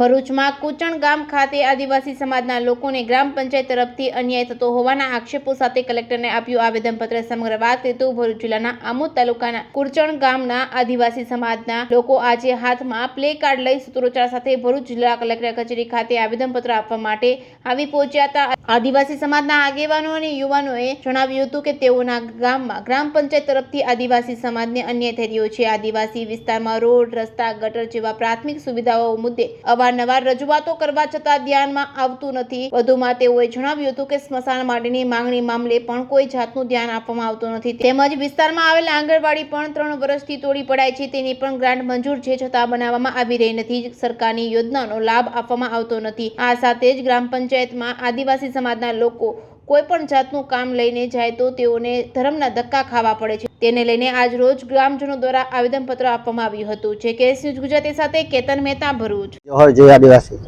ભરૂચમાં કુચણ ગામ ખાતે આદિવાસી સમાજના લોકોને ગ્રામ પંચાયત તરફથી અન્યાય થતો હોવાના આક્ષેપો સાથે કલેક્ટરને આપ્યું આવેદનપત્ર। સમગ્ર વાત તો ભરૂચ જિલ્લાના આમોદ તાલુકાના કુચણ ગામના આદિવાસી સમાજના લોકો આજે હાથમાં પ્લે કાર્ડ લઈ સૂત્રોચ્ચાર સાથે ભરૂચ જિલ્લા કલેક્ટર કચેરી ખાતે આવેદનપત્ર આપવા માટે આવી પહોંચ્યા હતા। આદિવાસી સમાજના આગેવાનો અને યુવાનોએ જણાવ્યું હતું કે તેઓના ગામમાં ગ્રામ પંચાયત તરફથી આદિવાસી સમાજને અન્યાય થઈ રહ્યો છે। આદિવાસી વિસ્તારમાં રોડ, રસ્તા, ગટર જેવા પ્રાથમિક સુવિધાઓ મુદ્દે અવારનવાર રજૂઆતો કરવા છતાં ધ્યાનમાં આવતું નથી। વધુમાં તેઓએ જણાવ્યું હતું કે સ્મશાન માટેની માંગણી મામલે પણ કોઈ જાતનું ધ્યાન આપવામાં આવતું નથી। તેમજ વિસ્તારમાં આવેલ આંગણવાડી પણ 3 વર્ષથી તોડી પડાય છે, તેની પણ ગ્રાન્ટ મંજૂર છે છતાં બનાવવામાં આવી રહી નથી। સરકારની યોજનાનો લાભ આપવામાં આવતો નથી। આ સાથે જ ગ્રામ પંચાયતમાં આદિવાસી સમાજના લોકો કોઈ પણ જાતનું કામ લઈને જાય તો તેઓને ધર્મના ધક્કા ખાવા પડે છે। તેને લઈને આજ રોજ ગ્રામજનો દ્વારા આવેદનપત્ર આપવામાં આવ્યું હતું। જે કે ન્યૂઝ ગુજરાતી સાથે કેતન મહેતા, ભરૂચ। જોહર જય આદિવાસી।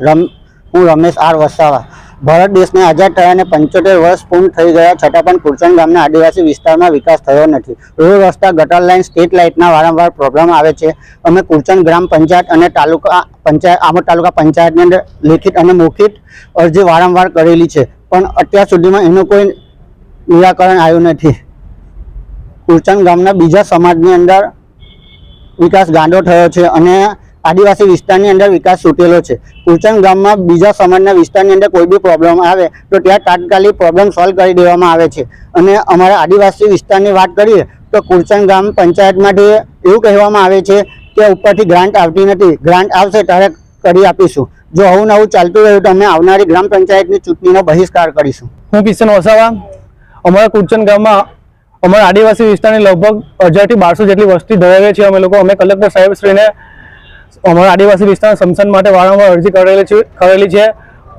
હું રમેશ આર વસાવા। ભારત દેશને આઝાદ થયાને 75 વર્ષ પૂર્ણ થઈ ગયા છતાં પણ કુચણ ગામના આદિવાસી વિસ્તારમાં વિકાસ થયો નથી। રોડ, રસ્તા, ગટર લાઇન, સ્ટ્રીટ લાઇટના વારંવાર પ્રોબ્લેમ આવે છે। અમે કુચણ ગ્રામ પંચાયત અને આમોદ તાલુકા પંચાયતની અંદર લેખિત અને મૌખિક અરજી વારંવાર કરેલી છે, પણ અત્યાર સુધીમાં એનું કોઈ નિરાકરણ આવ્યું નથી। કુચણ ગામના બીજા સમાજની અંદર વિકાસ ગાંડો થયો છે અને આદિવાસી વિસ્તારની અંદર વિકાસ છૂટેલો છે। કુચણ ગામમાં બીજા સમાજના વિસ્તારની અંદર કોઈ બી પ્રોબ્લેમ આવે તો ત્યાં તાત્કાલિક પ્રોબ્લેમ સોલ્વ કરી દેવામાં આવે છે। અને અમારા આદિવાસી વિસ્તારની વાત કરીએ તો કુચણ ગામ પંચાયતમાંથી એવું કહેવામાં આવે છે કે ઉપરથી ગ્રાન્ટ આવતી નથી, ગ્રાન્ટ આવશે ત્યારે કરી આપીશું। જો આવું નવું ચાલતું રહ્યું તો અમે આવનારી ગ્રામ પંચાયતની ચૂંટણીનો બહિષ્કાર કરીશું। હું કિશન વસાવા। અમારા કુચણ ગામમાં અમારા આદિવાસી વિસ્તારની લગભગ 1000 થી 1200 જેટલી વસ્તી ધરાવીએ છીએ। અમે કલેક્ટર સાહેબશ્રીને અમારા આદિવાસી વિસ્તારના સ્મશાન માટે વારંવાર અરજી કરેલી છે,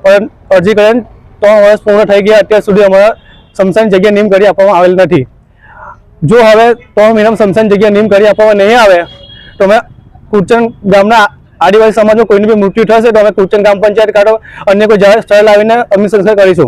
પણ અરજી કરીને 3 વર્ષ પૂર્ણ થઈ ગયા, અત્યાર સુધી અમારા સ્મશાન જગ્યા નિયમ કરી આપવામાં આવેલ નથી। જો હવે 3 મહિનામાં સ્મશાન જગ્યા નિયમ કરી આપવામાં નહીં આવે તો અમે કુચણ ગામના આદિવાસી સમાજમાં કોઈનું બી મૃત્યુ થશે તો અમે કુચણ ગ્રામ પંચાયત કાઢો અન્ય કોઈ જાહેર સ્થળ લાવીને અગ્નિ સંસ્કાર કરીશું।